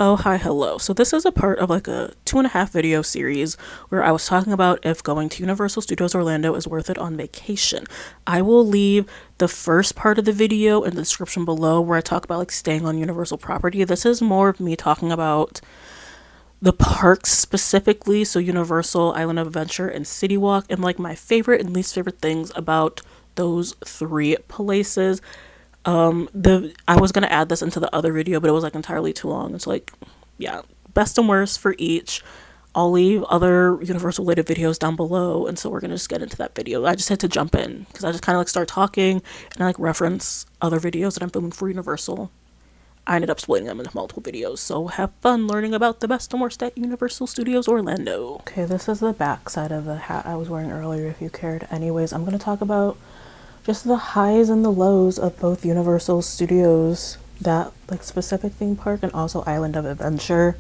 Oh, hi, hello. So, this is a part of like a 2.5 video series where I was talking about if going to Universal Studios Orlando is worth it on vacation. I will leave the first part of the video in the description below where I talk about like staying on Universal property. This is more of me talking about the parks specifically, so Universal, Island of Adventure, and City Walk, and like my favorite and least favorite things about those three places. The I was gonna add this into the other video, but it was like entirely too long. It's like, yeah, best and worst for each. I'll leave other Universal related videos down below, and so we're gonna just get into that video. I just had to jump in because I just kind of like start talking and I like reference other videos that I'm filming for Universal. I ended up splitting them into multiple videos, so have fun learning about the best and worst at Universal Studios Orlando. Okay, this is the back side of the hat I was wearing earlier if you cared. Anyways, I'm gonna talk about just the highs and the lows of both Universal Studios, that like specific theme park, and also Island of Adventure.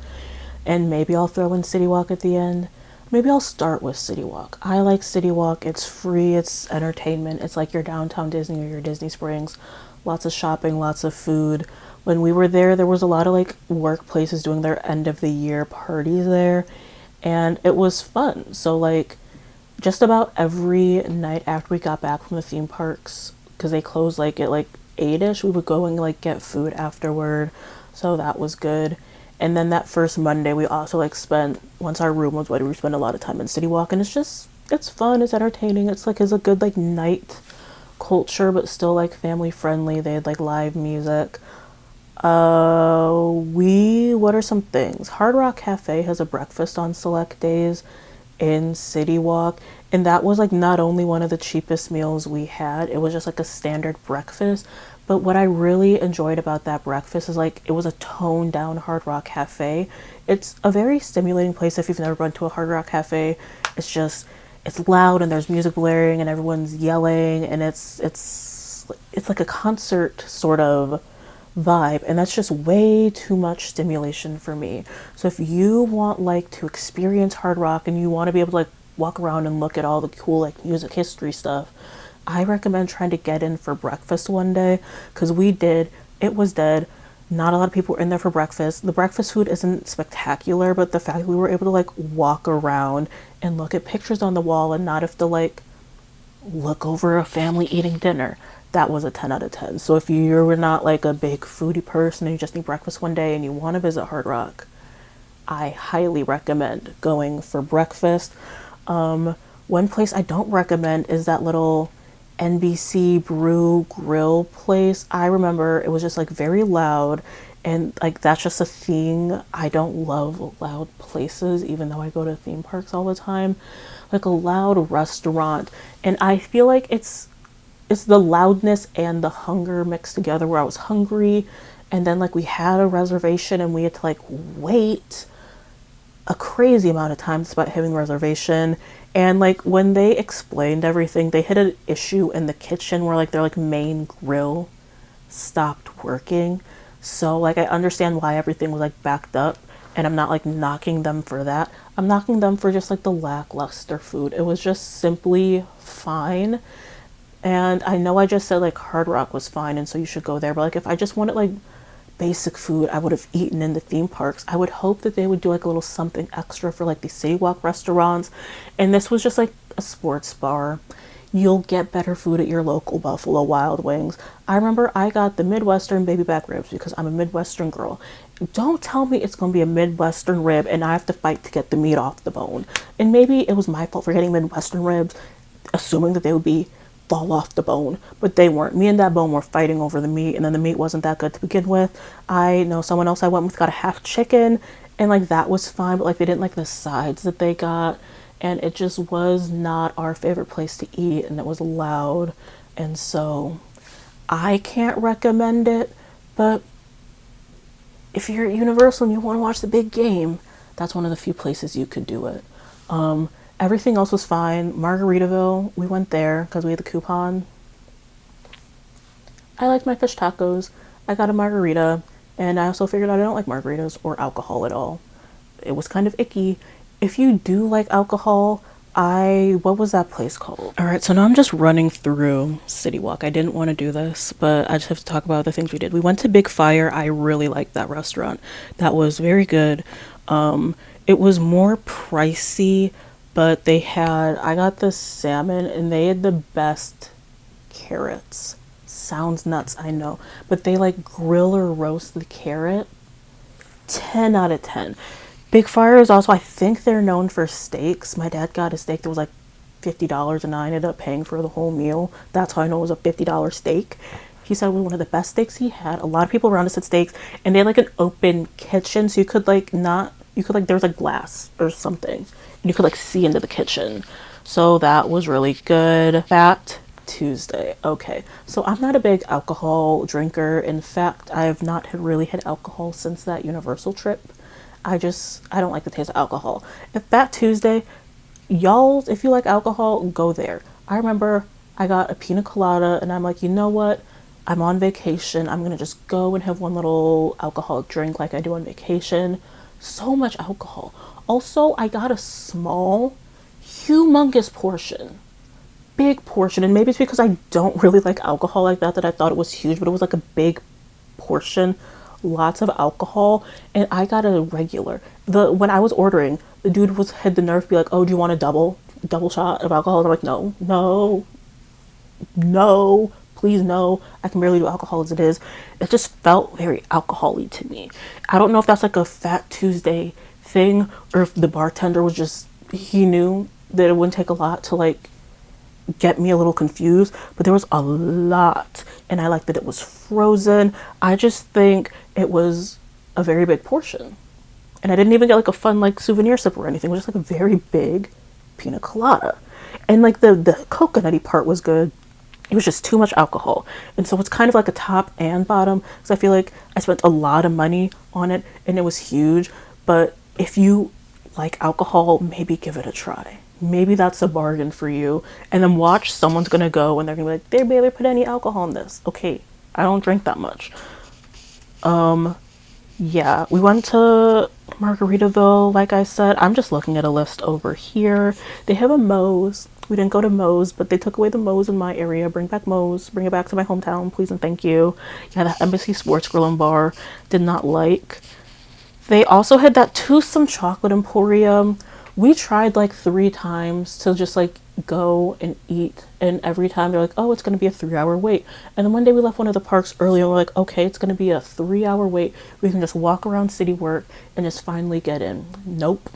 And maybe I'll throw in City Walk at the end. Maybe I'll start with City Walk. I like City Walk. It's free, it's entertainment. It's like your downtown Disney or your Disney Springs. Lots of shopping, lots of food. When we were there was a lot of like workplaces doing their end of the year parties there, and it was fun. So like just about every night after we got back from the theme parks, because they closed like at like 8ish, we would go and like get food afterward, so that was good. And then that first Monday we also like spent, once our room was ready, we spent a lot of time in City Walk, and it's fun, it's entertaining, it's a good like night culture, but still like family friendly. They had like live music. We what are some things? Hard Rock Cafe has a breakfast on select days in City Walk, and that was like not only one of the cheapest meals we had, it was just like a standard breakfast. But what I really enjoyed about that breakfast is like it was a toned down Hard Rock Cafe. It's a very stimulating place if you've never been to a Hard Rock Cafe. It's loud and there's music blaring and everyone's yelling, and it's like a concert sort of vibe, and that's just way too much stimulation for me. So if you want like to experience Hard Rock and you want to be able to like walk around and look at all the cool like music history stuff, I recommend trying to get in for breakfast one day, because we did. It was dead. Not a lot of people were in there for breakfast. The breakfast food isn't spectacular, but the fact that we were able to like walk around and look at pictures on the wall and not have to like look over a family eating dinner, that was a 10 out of 10. So if you're not like a big foodie person and you just need breakfast one day and you want to visit Hard Rock, I highly recommend going for breakfast. One place I don't recommend is that little NBC Brew Grill place. I remember it was just like very loud, and like that's just a thing. I don't love loud places, even though I go to theme parks all the time. Like a loud restaurant, and I feel like it's the loudness and the hunger mixed together, where I was hungry, and then like we had a reservation and we had to like wait a crazy amount of time despite having a reservation. And like when they explained everything, they hit an issue in the kitchen where like their like main grill stopped working. So like I understand why everything was like backed up, and I'm not like knocking them for that. I'm knocking them for just like the lackluster food. It was just simply fine. And I know I just said like Hard Rock was fine and so you should go there, but like if I just wanted like basic food I would have eaten in the theme parks, I would hope that they would do like a little something extra for like the City Walk restaurants. And this was just like a sports bar. You'll get better food at your local Buffalo Wild Wings. I remember I got the Midwestern baby back ribs because I'm a Midwestern girl. Don't tell me it's going to be a Midwestern rib and I have to fight to get the meat off the bone. And maybe it was my fault for getting Midwestern ribs, assuming that they would be fall off the bone, but they weren't. Me and that bone were fighting over the meat, and then the meat wasn't that good to begin with. I know someone else I went with got a half chicken, and like that was fine, but like they didn't like the sides that they got, and it just was not our favorite place to eat, and it was loud, and so I can't recommend it. But if you're at Universal and you want to watch the big game, that's one of the few places you could do it. Everything else was fine. Margaritaville, we went there because we had the coupon. I liked my fish tacos. I got a margarita, and I also figured out I don't like margaritas or alcohol at all. It was kind of icky. If you do like alcohol, What was that place called? All right, so now I'm just running through City Walk. I didn't want to do this, but I just have to talk about the things we did. We went to Big Fire. I really liked that restaurant. That was very good. It was more pricey, but I got the salmon and they had the best carrots. Sounds nuts, I know, but they like grill or roast the carrot. 10 out of 10. Big Fire is also, I think they're known for steaks. My dad got a steak that was like $50 and I ended up paying for the whole meal. That's how I know it was a $50 steak. He said it was one of the best steaks he had. A lot of people around us had steaks and they had like an open kitchen, so you could like not, you could like, there was like glass or something and you could like see into the kitchen. So that was really good. Fat Tuesday. Okay, so I'm not a big alcohol drinker. In fact, I have not really had alcohol since that Universal trip. I don't like the taste of alcohol. If Fat Tuesday, y'all, if you like alcohol, go there. I remember I got a pina colada and I'm like, you know what? I'm on vacation. I'm gonna just go and have one little alcoholic drink like I do on vacation. So much alcohol. Also, I got a small, humongous portion. Big portion. And maybe it's because I don't really like alcohol like that I thought it was huge, but it was like a big portion, lots of alcohol, and I got a regular. When I was ordering, the dude had the nerve to be like, "Oh, do you want a double shot of alcohol?" And I'm like, "No, no, no, please no. I can barely do alcohol as it is." It just felt very alcohol-y to me. I don't know if that's like a Fat Tuesday thing or if the bartender was just, he knew that it wouldn't take a lot to like get me a little confused, but there was a lot and I liked that it was frozen. I just think it was a very big portion and I didn't even get like a fun like souvenir sip or anything. It was just like a very big pina colada, and like the coconutty part was good. It was just too much alcohol, and so it's kind of like a top and bottom because I feel like I spent a lot of money on it and it was huge. But if you like alcohol, maybe give it a try. Maybe that's a bargain for you. And then watch, someone's gonna go and they're gonna be like, they barely put any alcohol in this. Okay, I don't drink that much. Yeah, we went to Margaritaville, like I said. I'm just looking at a list over here. They have a Moe's. We didn't go to Moe's, but they took away the Moe's in my area. Bring back Moe's. Bring it back to my hometown, please and thank you. Yeah, the Embassy Sports Grill and Bar, did not like. They also had that Twosome Chocolate Emporium. We tried like 3 times to just like go and eat, and every time they're like, oh, it's going to be a 3-hour wait. And then one day we left one of the parks early and we're like, okay, it's going to be a 3-hour wait. We can just walk around City Work and just finally get in. Nope,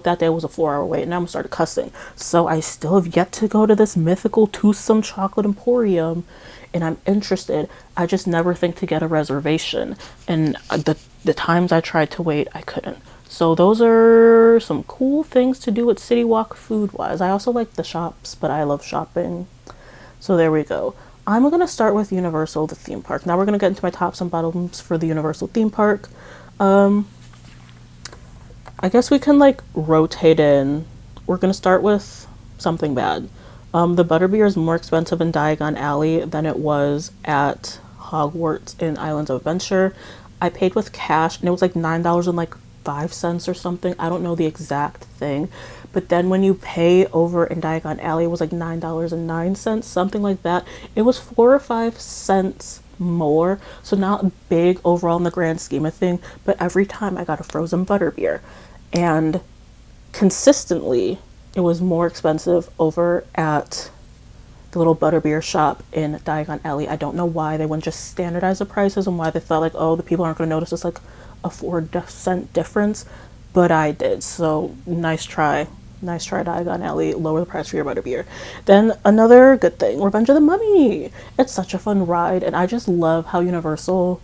that day was a 4-hour wait, and I'm gonna start cussing. So I still have yet to go to this mythical Twosome Chocolate Emporium, and I'm interested. I just never think to get a reservation, and the times I tried to wait, I couldn't. So those are some cool things to do at City Walk food wise. I also like the shops, but I love shopping. So there we go. I'm gonna start with Universal, the theme park. Now we're gonna get into my tops and bottoms for the Universal theme park. I guess we can like rotate in. We're gonna start with something bad. The butterbeer is more expensive in Diagon Alley than it was at Hogwarts in Islands of Adventure. I paid with cash and it was like $9 and like 5 cents or something. I don't know the exact thing, but then when you pay over in Diagon Alley, it was like $9.09, something like that. It was 4 or 5 cents more, so not big overall in the grand scheme of thing, but every time I got a frozen butterbeer, and consistently it was more expensive over at the little butterbeer shop in Diagon Alley. I don't know why they wouldn't just standardize the prices and why they thought like, oh, the people aren't going to notice it's like a 4-cent difference, but I did. So nice try Diagon Alley, lower the price for your butterbeer. Then another good thing, Revenge of the Mummy. It's such a fun ride, and I just love how Universal,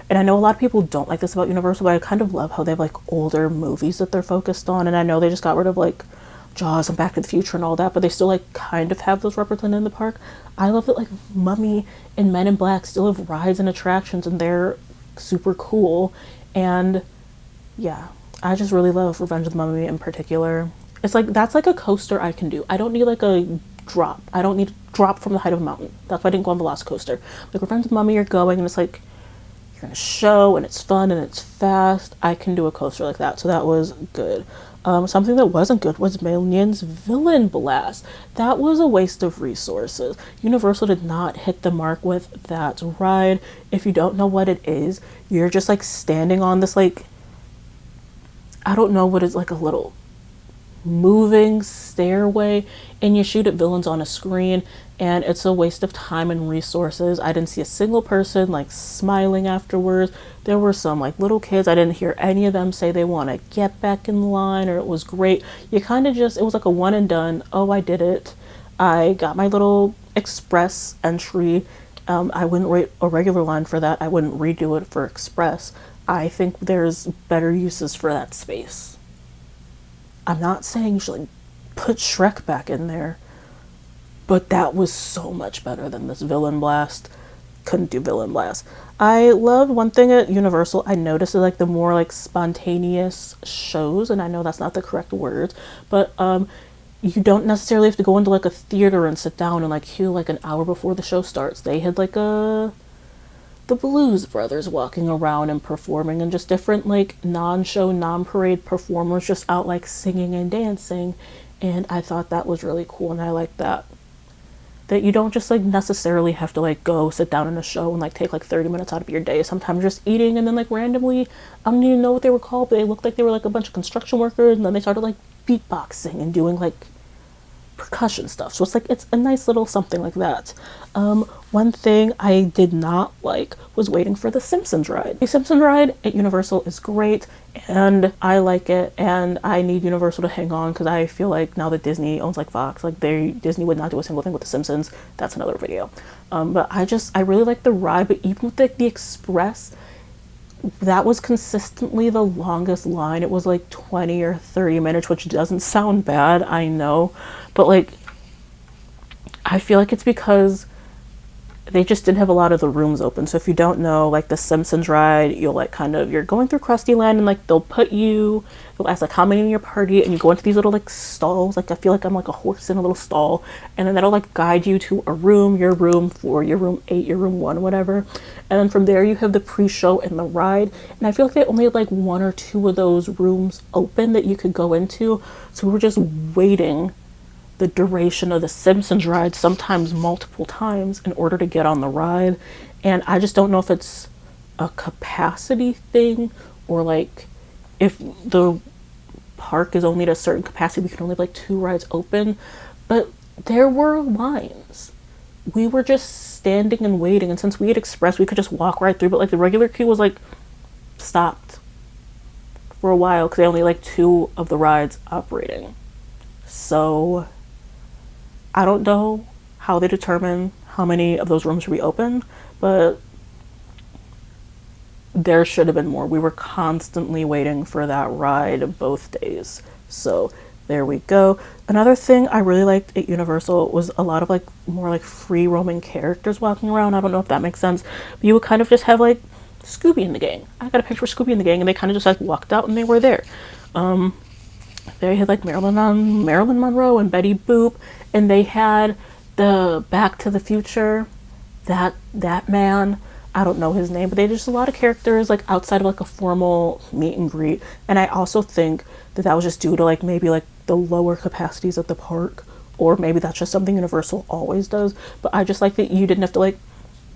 and I know a lot of people don't like this about Universal, but I kind of love how they have like older movies that they're focused on, and I know they just got rid of like Jaws and Back to the Future and all that, but they still like kind of have those represented in the park. I love that like Mummy and Men in Black still have rides and attractions, and they're super cool. And yeah, I just really love Revenge of the Mummy in particular. It's like, that's like a coaster I can do. I don't need like a drop. I don't need a drop from the height of a mountain. That's why I didn't go on Velocicoaster. Like Revenge of the Mummy, you're going and it's like, you're in a show and it's fun and it's fast, I can do a coaster like that. So that was good. Something that wasn't good was Minions Villain Blast. That was a waste of resources. Universal did not hit the mark with that ride. If you don't know what it is, you're just like standing on this, like, I don't know what it's like, a little moving stairway, and you shoot at villains on a screen, and it's a waste of time and resources. I didn't see a single person like smiling afterwards. There were some like little kids, I didn't hear any of them say they want to get back in line or it was great. You kind of just, it was like a one and done. Oh, I did it, I got my little express entry. I wouldn't wait a regular line for that. I wouldn't redo it for express. I think there's better uses for that space. I'm not saying you should like put Shrek back in there, but that was so much better than this Villain Blast. Couldn't do Villain Blast. I loved one thing at Universal, I noticed is like the more like spontaneous shows, and I know that's not the correct word, but you don't necessarily have to go into like a theater and sit down and like queue like an hour before the show starts. They had like the Blues Brothers walking around and performing, and just different like non-show, non-parade performers just out like singing and dancing, and I thought that was really cool, and I like that you don't just like necessarily have to like go sit down in a show and like take like 30 minutes out of your day. Sometimes just eating, and then like randomly, I don't even know what they were called, but they looked like they were like a bunch of construction workers, and then they started like beatboxing and doing like percussion stuff. So it's like, it's a nice little something like that. One thing I did not like was waiting for the Simpsons ride. The Simpsons ride at Universal is great, and I like it, and I need Universal to hang on, because I feel like now that Disney owns like Fox, like Disney would not do a single thing with the Simpsons. That's another video. But I really like the ride, but even with the Express, that was consistently the longest line. It was like 20 or 30 minutes, which doesn't sound bad, I know, but like, I feel like it's because they just didn't have a lot of the rooms open. So if you don't know, like the Simpsons ride, you'll like you're going through Krusty Land, and like they'll ask like how many in your party, and you go into these little like stalls. Like I feel like I'm like a horse in a little stall, and then that'll like guide you to a room, your room 4, your room 8, your room 1, whatever. And then from there you have the pre-show and the ride. And I feel like they only had like 1 or 2 of those rooms open that you could go into. So we were just waiting the duration of the Simpsons ride, sometimes multiple times, in order to get on the ride. And I just don't know if it's a capacity thing, or like if the park is only at a certain capacity, we can only have like 2 rides open. But there were lines. We were just standing and waiting, and since we had Express, we could just walk right through, but like the regular queue was like stopped for a while because they only like 2 of the rides operating. So I don't know how they determine how many of those rooms should be open, but there should have been more. We were constantly waiting for that ride both days. So there we go. Another thing I really liked at Universal was a lot of like more like free roaming characters walking around. I don't know if that makes sense, but you would kind of just have like Scooby and the gang. I got a picture of Scooby and the gang, and they kind of just like walked out and they were there. They had like Marilyn Monroe and Betty Boop, and they had the Back to the Future, that man, I don't know his name, but they had just a lot of characters like outside of like a formal meet and greet. And I also think that was just due to like maybe like the lower capacities at the park, or maybe that's just something Universal always does. But I just like that you didn't have to like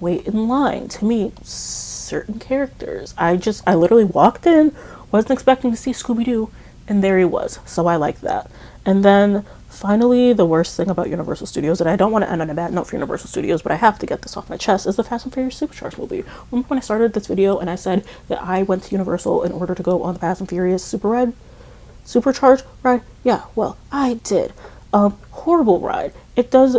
wait in line to meet certain characters. I literally walked in, wasn't expecting to see Scooby-Doo, and there he was. So I like that. And then finally, the worst thing about Universal Studios, and I don't want to end on a bad note for Universal Studios, but I have to get this off my chest, is the Fast and Furious Supercharged movie. Remember when I started this video and I said that I went to Universal in order to go on the Fast and Furious Supercharged ride? Yeah, well, I did. Horrible ride. It does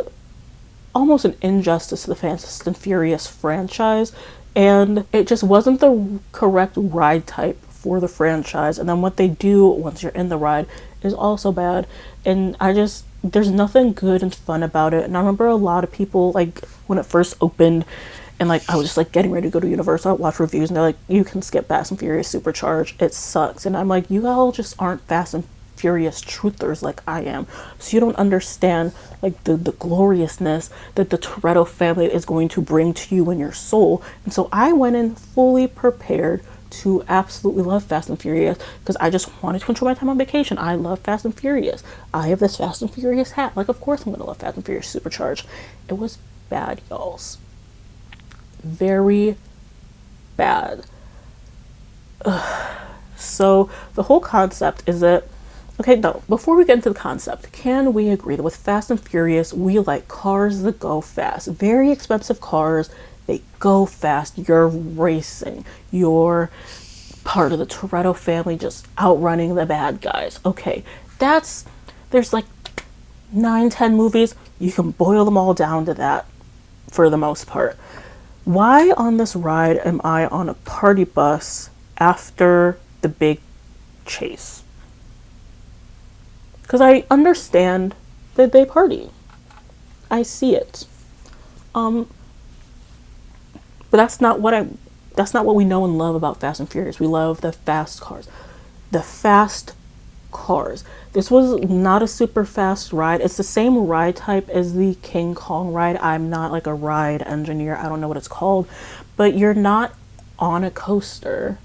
almost an injustice to the Fast and Furious franchise, and it just wasn't the correct ride type for the franchise. And then what they do once you're in the ride is also bad, and there's nothing good and fun about it. And I remember a lot of people, like when it first opened, and like I was just like getting ready to go to Universal, I'd watch reviews, and they're like, you can skip Fast and Furious Supercharged, it sucks. And I'm like, you all just aren't Fast and Furious truthers like I am. So you don't understand like the gloriousness that the Toretto family is going to bring to you and your soul. And so I went in fully prepared to absolutely love Fast and Furious because I just wanted to control my time on vacation. I love Fast and Furious. I have this Fast and Furious hat. Like, of course I'm gonna love Fast and Furious Supercharged. It was bad, y'alls. Very bad. So the whole concept is that, okay, no, before we get into the concept, can we agree that with Fast and Furious, we like cars that go fast? Very expensive cars, they go fast, you're racing, you're part of the Toretto family just outrunning the bad guys. Okay, there's like 9-10 movies, you can boil them all down to that for the most part. Why on this ride am I on a party bus after the big chase? Because I understand that they party. I see it. But that's not what we know and love about Fast and Furious. We love the fast cars. The fast cars. This was not a super fast ride. It's the same ride type as the King Kong ride. I'm not like a ride engineer. I don't know what it's called. But you're not on a coaster.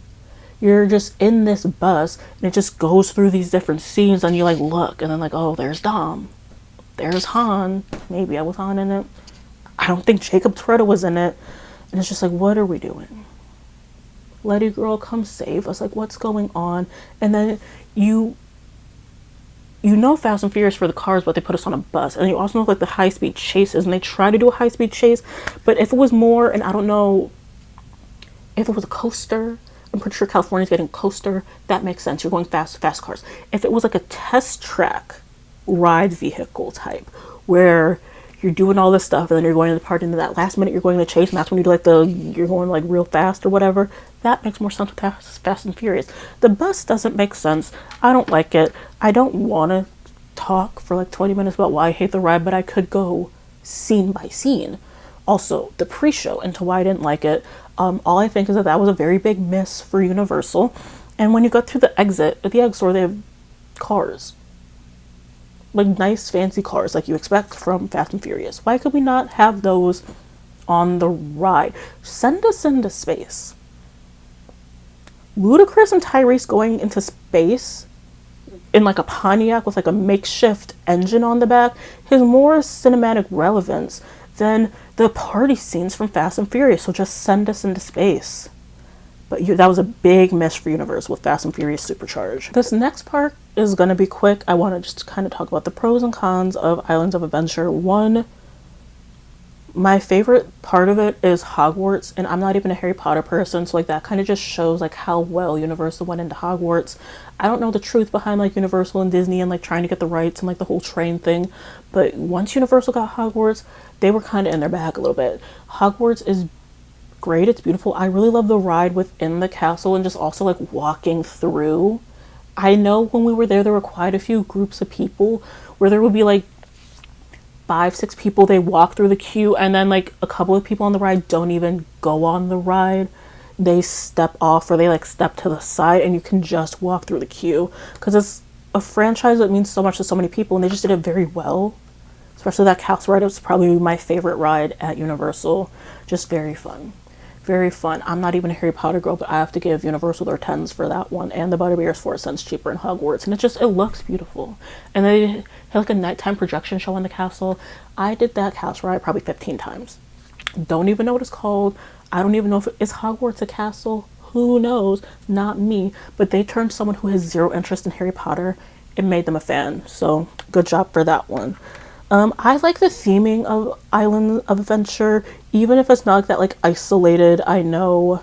You're just in this bus and it just goes through these different scenes and you like look and then like, oh, there's Dom. There's Han. Maybe I was Han in it. I don't think Jacob Toretto was in it. And it's just like, what are we doing? Letty girl, come save us. Like, what's going on? And then you know Fast and Furious for the cars, but they put us on a bus. And you also know like the high-speed chases, and they try to do a high-speed chase. But if it was more, and I don't know, if it was a coaster, I'm pretty sure California's getting coaster, that makes sense. You're going fast cars. If it was like a test track ride vehicle type, where you're doing all this stuff and then you're going to the part into that last minute you're going to chase and that's when you do like you're going like real fast or whatever, that makes more sense with Fast and Furious. The bus doesn't make sense. I don't like it. I don't want to talk for like 20 minutes about why I hate the ride, but I could go scene by scene. Also, the pre-show into why I didn't like it, all I think is that was a very big miss for Universal. And when you go through the exit, at the exit store, they have cars. Like nice fancy cars like you expect from Fast and Furious. Why could we not have those on the ride? Send us into space. Ludacris and Tyrese going into space in like a Pontiac with like a makeshift engine on the back has more cinematic relevance than the party scenes from Fast and Furious. So just send us into space. But that was a big miss for Universal with Fast and Furious Supercharged. This next part is going to be quick. I want to just kind of talk about the pros and cons of Islands of Adventure. One, my favorite part of it is Hogwarts, and I'm not even a Harry Potter person, so like that kind of just shows like how well Universal went into Hogwarts. I don't know the truth behind like Universal and Disney and like trying to get the rights and like the whole train thing, but once Universal got Hogwarts, they were kind of in their bag a little bit. Hogwarts is great. It's beautiful. I really love the ride within the castle and just also like walking through. I know when we were there were quite a few groups of people where there would be like 5-6 people. They walk through the queue and then like a couple of people on the ride don't even go on the ride. They step off or they like step to the side and you can just walk through the queue because it's a franchise that means so much to so many people and they just did it very well. Especially that castle ride. It was probably my favorite ride at Universal. Just very fun. Very fun. I'm not even a Harry Potter girl, but I have to give Universal their 10s for that one. And the Butterbeer is 4 cents cheaper in Hogwarts. And it looks beautiful. And they had like a nighttime projection show in the castle. I did that castle ride probably 15 times. Don't even know what it's called. I don't even know if is Hogwarts a castle. Who knows? Not me. But they turned someone who has zero interest in Harry Potter and made them a fan. So good job for that one. I like the theming of Island of Adventure, even if it's not like that like isolated. I know,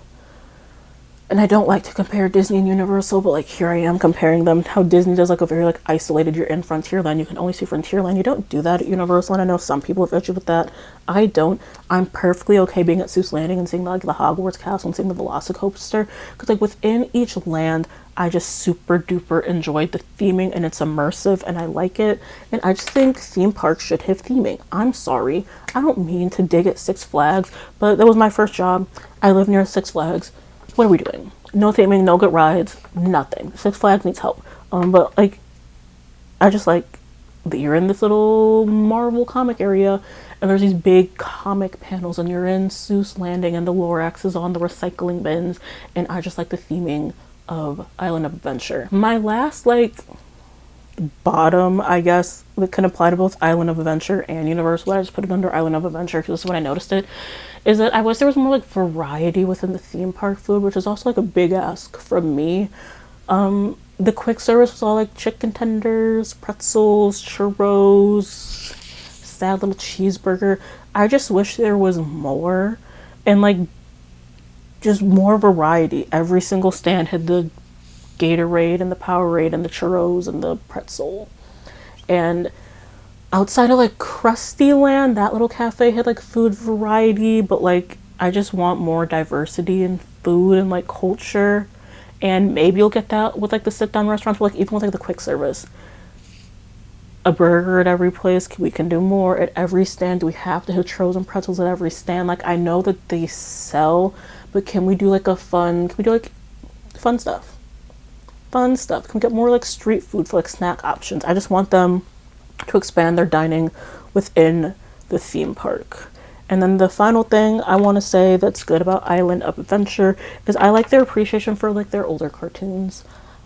and I don't like to compare Disney and Universal, but like here I am comparing them. How Disney does like a very like isolated, you're in Frontierland, you can only see Frontierland. You don't do that at Universal, and I know some people have issues with that. I don't. I'm perfectly okay being at Seuss Landing and seeing like the Hogwarts castle and seeing the Velocicoaster, because like within each land I just super duper enjoyed the theming and it's immersive and I like it. And I just think theme parks should have theming. I'm sorry. I don't mean to dig at Six Flags, but that was my first job. I live near Six Flags. What are we doing? No theming, no good rides, nothing. Six Flags needs help. But like I just like that you're in this little Marvel comic area and there's these big comic panels and you're in Seuss Landing and the Lorax is on the recycling bins, and I just like the theming of Island of Adventure. My last like bottom, I guess, that can apply to both Island of Adventure and Universal, I just put it under Island of Adventure because this is when I noticed it, is that I wish there was more like variety within the theme park food, which is also like a big ask from me. The quick service was all like chicken tenders, pretzels, churros, sad little cheeseburger. I just wish there was more, and like just more variety. Every single stand had the Gatorade and the Powerade and the churros and the pretzel. And outside of like Krusty Land, that little cafe had like food variety, but like I just want more diversity in food and like culture. And maybe you'll get that with like the sit down restaurants, but like even with like the quick service. A burger at every place, we can do more at every stand. Do we have to have churros and pretzels at every stand? Like I know that they sell, but can we do like can we do like fun stuff? Fun stuff. Can we get more like street food for like snack options? I just want them to expand their dining within the theme park. And then the final thing I want to say that's good about Island of Adventure is I like their appreciation for like their older cartoons.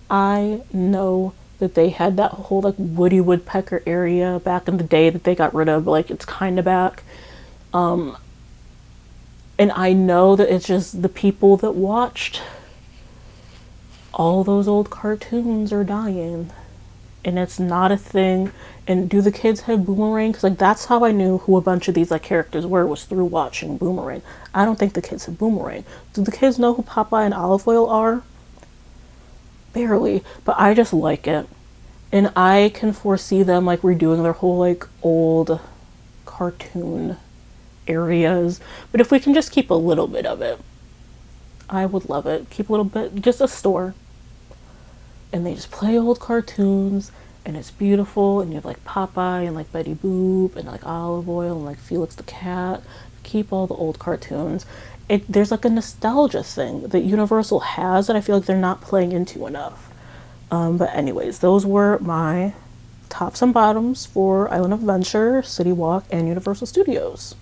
I know that they had that whole like Woody Woodpecker area back in the day that they got rid of, but like it's kind of back. And I know that it's just the people that watched all those old cartoons are dying, and it's not a thing. And do the kids have Boomerang? Because like that's how I knew who a bunch of these like characters were, was through watching Boomerang. I don't think the kids have Boomerang. Do the kids know who Popeye and Olive Oyl are? Barely, but I just like it, and I can foresee them like redoing their whole like old cartoon areas. But if we can just keep a little bit of it, I would love it. Keep a little bit, just a store, and they just play old cartoons, and it's beautiful, and you have like Popeye and like Betty Boop and like Olive Oyl and like Felix the Cat. Keep all the old cartoons. There's like a nostalgia thing that Universal has that I feel like they're not playing into enough. But anyways, those were my tops and bottoms for Island of Adventure, City Walk, and Universal Studios.